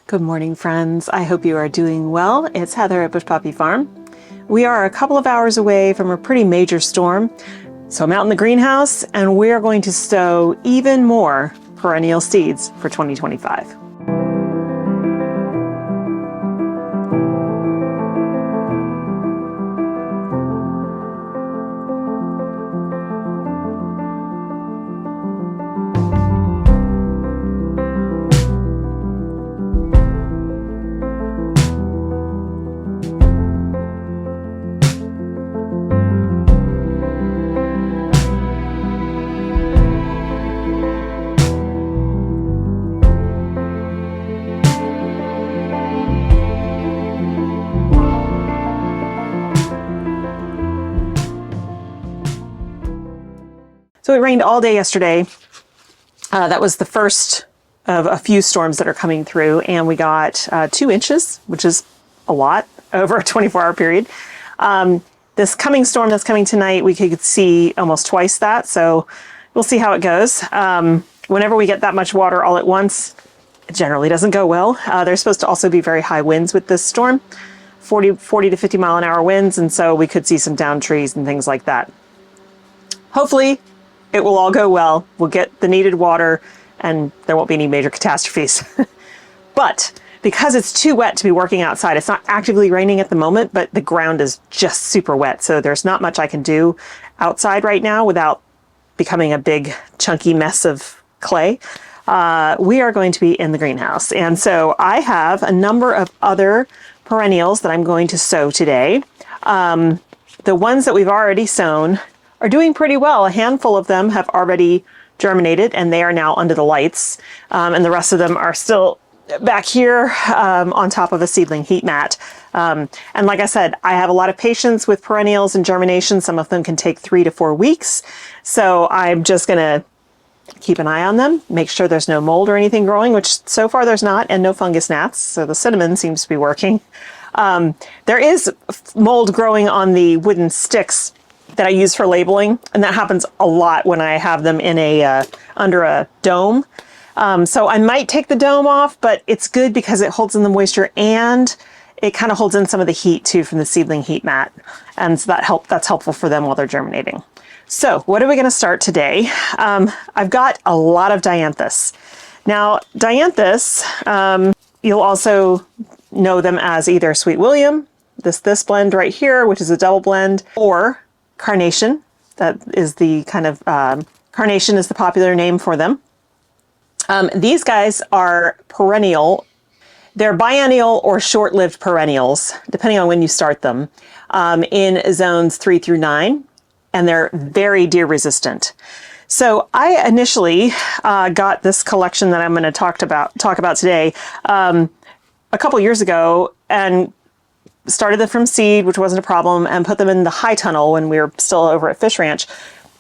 Good morning, friends. I hope you are doing well. It's Heather at Bush Poppy Farm. We are a couple of hours away from a pretty major storm. So I'm out in the greenhouse and we are going to sow even more perennial seeds for 2025. So it rained all day yesterday. That was the first of a few storms that are coming through, and we got 2 inches, which is a lot over a 24-hour period. This coming storm that's coming tonight, we could see almost twice that, so we'll see how it goes. Whenever we get that much water all at once, it generally doesn't go well. There's supposed to also be very high winds with this storm, 40 to 50 mile an hour winds, and so we could see some downed trees and things like that. Hopefully, it will all go well. We'll get the needed water and there won't be any major catastrophes. But because it's too wet to be working outside, it's not actively raining at the moment, but the ground is just super wet. So there's not much I can do outside right now without becoming a big chunky mess of clay. We are going to be in the greenhouse. And so I have a number of other perennials that I'm going to sow today. The ones that we've already sown are doing pretty well. A handful of them have already germinated and they are now under the lights. And the rest of them are still back here on top of a seedling heat mat. And like I said, I have a lot of patience with perennials and germination. Some of them can take 3 to 4 weeks. So I'm just gonna keep an eye on them, make sure there's no mold or anything growing, which so far there's not, and no fungus gnats. So the cinnamon seems to be working. There is mold growing on the wooden sticks that I use for labeling, and that happens a lot when I have them in a under a dome. So I might take the dome off, but it's good because it holds in the moisture and it kind of holds in some of the heat too from the seedling heat mat, and so that's helpful for them while they're germinating. So what are we going to start today? I've got a lot of dianthus. Now dianthus, you'll also know them as either Sweet William, this blend right here, which is a double blend, or carnation. That is the kind of carnation is the popular name for them. These guys are perennial. They're biennial or short-lived perennials, depending on when you start them, in zones 3 through 9, and they're very deer resistant. So I initially got this collection that I'm going to talk about today a couple years ago, and started them from seed, which wasn't a problem, and put them in the high tunnel when we were still over at Fish Ranch.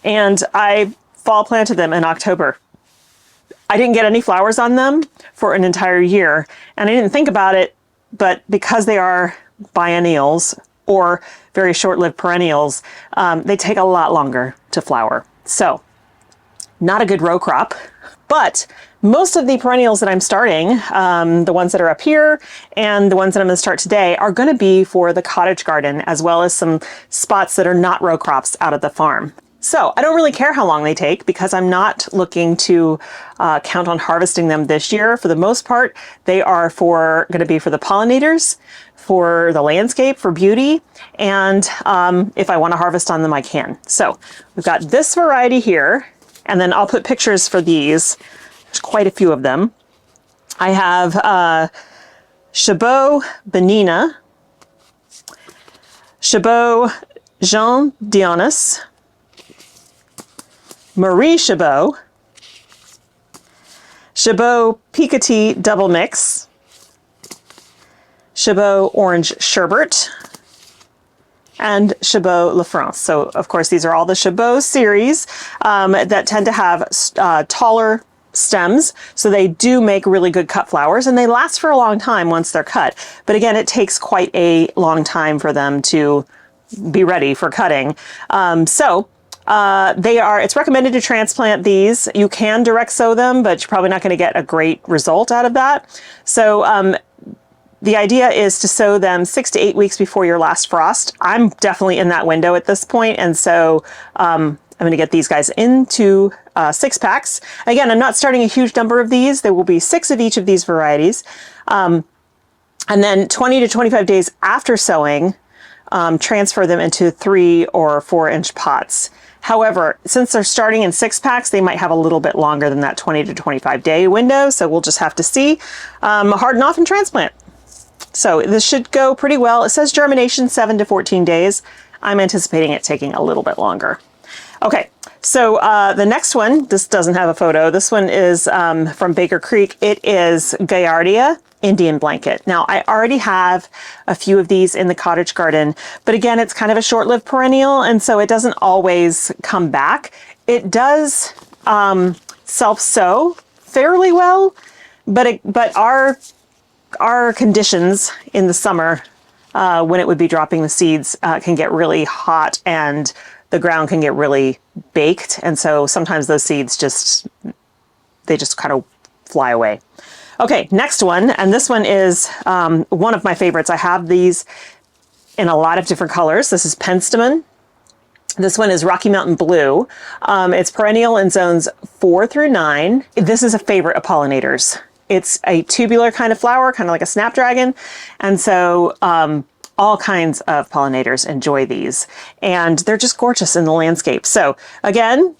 And I fall planted them in October. I didn't get any flowers on them for an entire year, and I didn't think about it, but because they are biennials or very short-lived perennials, they take a lot longer to flower. So not a good row crop, but most of the perennials that I'm starting, the ones that are up here and the ones that I'm going to start today, are going to be for the cottage garden, as well as some spots that are not row crops out at the farm. So I don't really care how long they take because I'm not looking to count on harvesting them this year. For the most part, they are going to be for the pollinators, for the landscape, for beauty, and if I want to harvest on them, I can. So we've got this variety here, and then I'll put pictures for these. There's quite a few of them. I have Chabot Benina, Chabot Jean Dionys, Marie Chabot, Chabot Picotee Double Mix, Chabot Orange Sherbet, and Chabot La France. So of course these are all the Chabot series that tend to have taller stems, so they do make really good cut flowers, and they last for a long time once they're cut. But again, it takes quite a long time for them to be ready for cutting. So It's recommended to transplant these. You can direct sow them, but you're probably not going to get a great result out of that. So the idea is to sow them 6 to 8 weeks before your last frost. I'm definitely in that window at this point, and so I'm going to get these guys into 6 packs. Again, I'm not starting a huge number of these. There will be 6 of each of these varieties. And then 20 to 25 days after sowing, transfer them into 3 or 4 inch pots. However, since they're starting in 6 packs, they might have a little bit longer than that 20 to 25 day window. So we'll just have to see. Harden off and transplant. So this should go pretty well. It says germination 7 to 14 days. I'm anticipating it taking a little bit longer. Okay, so the next one, this doesn't have a photo. This one is from Baker Creek. It is Gaillardia Indian Blanket. Now, I already have a few of these in the cottage garden, but again, it's kind of a short-lived perennial, and so it doesn't always come back. It does self-sow fairly well, but our conditions in the summer when it would be dropping the seeds can get really hot and the ground can get really baked. And so sometimes those seeds just kind of fly away. Okay, next one. And this one is one of my favorites. I have these in a lot of different colors. This is penstemon. This one is Rocky Mountain Blue. It's perennial in zones 4 through 9. This is a favorite of pollinators. It's a tubular kind of flower, kind of like a snapdragon. And so all kinds of pollinators enjoy these. And they're just gorgeous in the landscape. So again,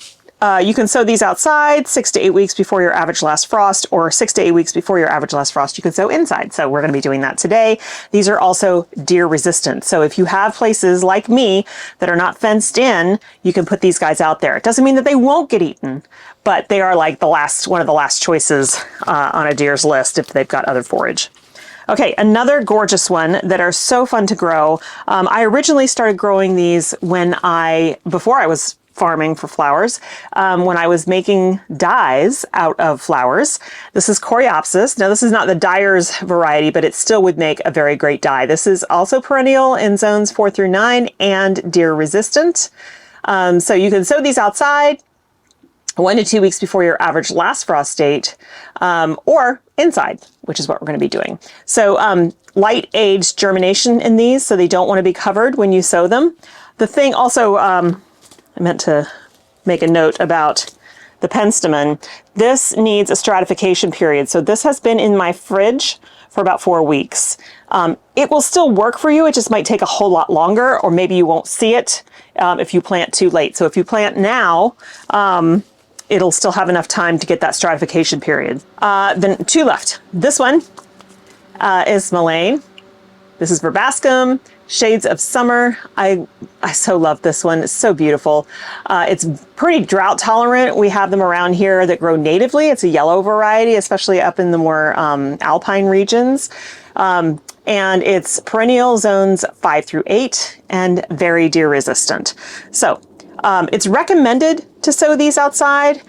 you can sow these outside 6 to 8 weeks before your average last frost, or 6 to 8 weeks before your average last frost, you can sow inside. So we're going to be doing that today. These are also deer resistant. So if you have places like me that are not fenced in, you can put these guys out there. It doesn't mean that they won't get eaten, but they are like one of the last choices on a deer's list if they've got other forage. Okay, another gorgeous one that are so fun to grow. I originally started growing these before I was farming for flowers, when I was making dyes out of flowers. This is Coreopsis. Now, this is not the dyer's variety, but it still would make a very great dye. This is also perennial in zones 4 through 9 and deer resistant. So you can sow these outside 1 to 2 weeks before your average last frost date, or inside, which is what we're going to be doing. So light age germination in these, so they don't want to be covered when you sow them. The thing also, I meant to make a note about the penstemon. This needs a stratification period. So this has been in my fridge for about 4 weeks. It will still work for you. It just might take a whole lot longer, or maybe you won't see it if you plant too late. So if you plant now, it'll still have enough time to get that stratification period. Then 2 left. This one is Mullein. This is Verbascum, Shades of Summer. I so love this one. It's so beautiful. It's pretty drought tolerant. We have them around here that grow natively. It's a yellow variety, especially up in the more alpine regions. And it's perennial zones 5 through 8 and very deer resistant. So it's recommended to sow these outside.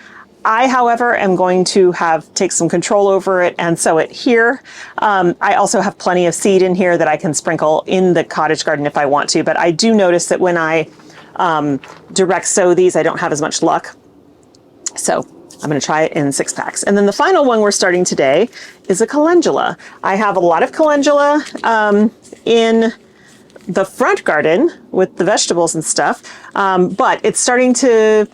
I, however, am going to take some control over it and sow it here. I also have plenty of seed in here that I can sprinkle in the cottage garden if I want to, but I do notice that when I direct sow these, I don't have as much luck. So I'm going to try it in 6 packs. And then the final one we're starting today is a calendula. I have a lot of calendula in the front garden with the vegetables and stuff, but it's starting to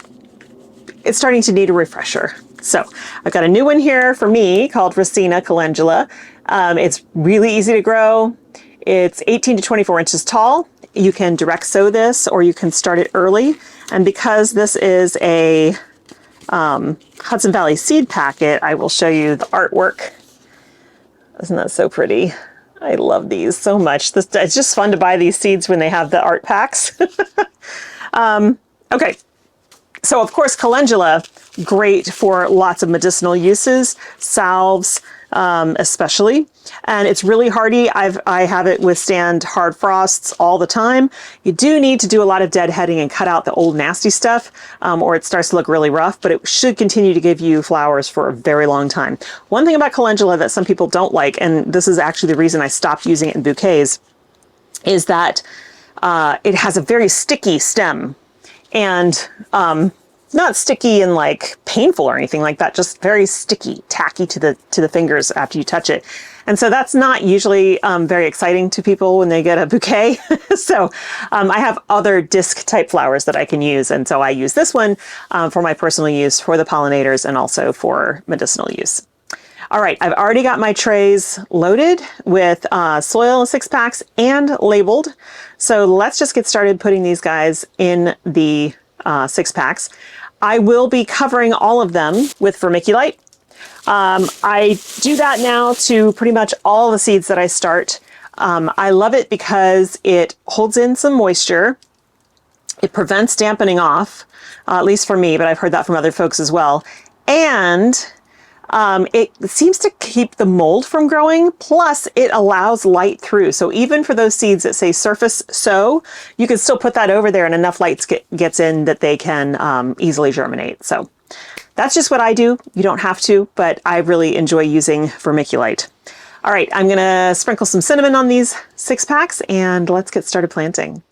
need a refresher. So I've got a new one here for me called Racina calendula. It's really easy to grow. It's 18 to 24 inches tall. You can direct sow this, or you can start it early. And because this is a Hudson Valley seed packet, I will show you the artwork. Isn't that so pretty? I love these so much. It's just fun to buy these seeds when they have the art packs. Okay. So of course, calendula, great for lots of medicinal uses, salves especially, and it's really hardy. I have it withstand hard frosts all the time. You do need to do a lot of deadheading and cut out the old nasty stuff, or it starts to look really rough, but it should continue to give you flowers for a very long time. One thing about calendula that some people don't like, and this is actually the reason I stopped using it in bouquets, is that it has a very sticky stem. and not sticky and like painful or anything like that, just very sticky, tacky to the fingers after you touch it. And so that's not usually very exciting to people when they get a bouquet. So I have other disc type flowers that I can use. And so I use this one for my personal use, for the pollinators, and also for medicinal use. All right, I've already got my trays loaded with soil 6-packs and labeled. So let's just get started putting these guys in the 6-packs. I will be covering all of them with vermiculite. I do that now to pretty much all the seeds that I start. I love it because it holds in some moisture. It prevents dampening off, at least for me, but I've heard that from other folks as well. And it seems to keep the mold from growing, plus it allows light through. So even for those seeds that say surface sow, you can still put that over there and enough light gets in that they can easily germinate. So that's just what I do. You don't have to, but I really enjoy using vermiculite. All right, I'm gonna sprinkle some cinnamon on these 6-packs and let's get started planting.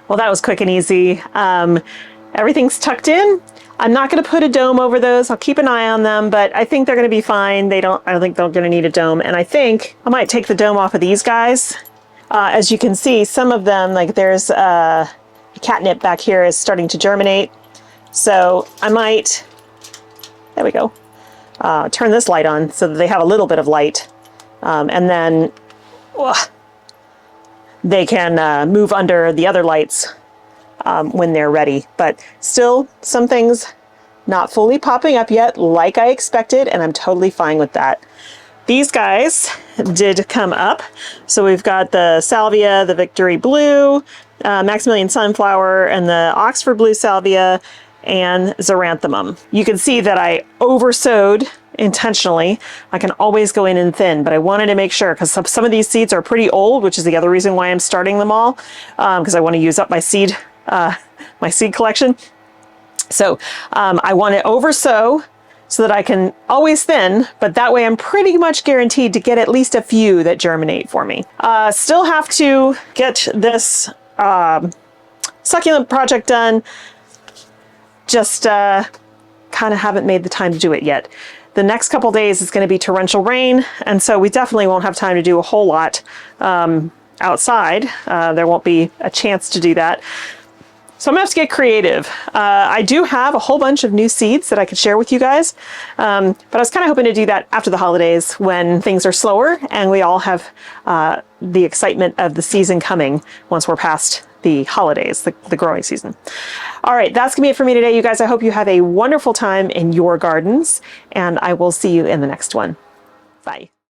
Well, that was quick and easy. Everything's tucked in. I'm not going to put a dome over those. I'll keep an eye on them, but I think they're going to be fine. I don't think they're going to need a dome. And I think I might take the dome off of these guys. As you can see, some of them, like there's catnip back here is starting to germinate. So I might, there we go, turn this light on so that they have a little bit of light. And then they can move under the other lights when they're ready. But still, some things not fully popping up yet like I expected, and I'm totally fine with that. These guys did come up. So we've got the Salvia, the Victory Blue, Maximilian Sunflower, and the Oxford Blue Salvia, and Xeranthemum. You can see that I oversowed intentionally. I can always go in and thin, but I wanted to make sure, because some of these seeds are pretty old, which is the other reason why I'm starting them all, because I want to use up my seed collection. So I want to oversow so that I can always thin, but that way I'm pretty much guaranteed to get at least a few that germinate for me. Still have to get this succulent project done. Just kind of haven't made the time to do it yet. The next couple days is going to be torrential rain, and so we definitely won't have time to do a whole lot outside. There won't be a chance to do that. So I'm gonna have to get creative. I do have a whole bunch of new seeds that I could share with you guys, but I was kind of hoping to do that after the holidays when things are slower and we all have the excitement of the season coming once we're past the holidays, the growing season. All right, that's gonna be it for me today, you guys. I hope you have a wonderful time in your gardens, and I will see you in the next one. Bye.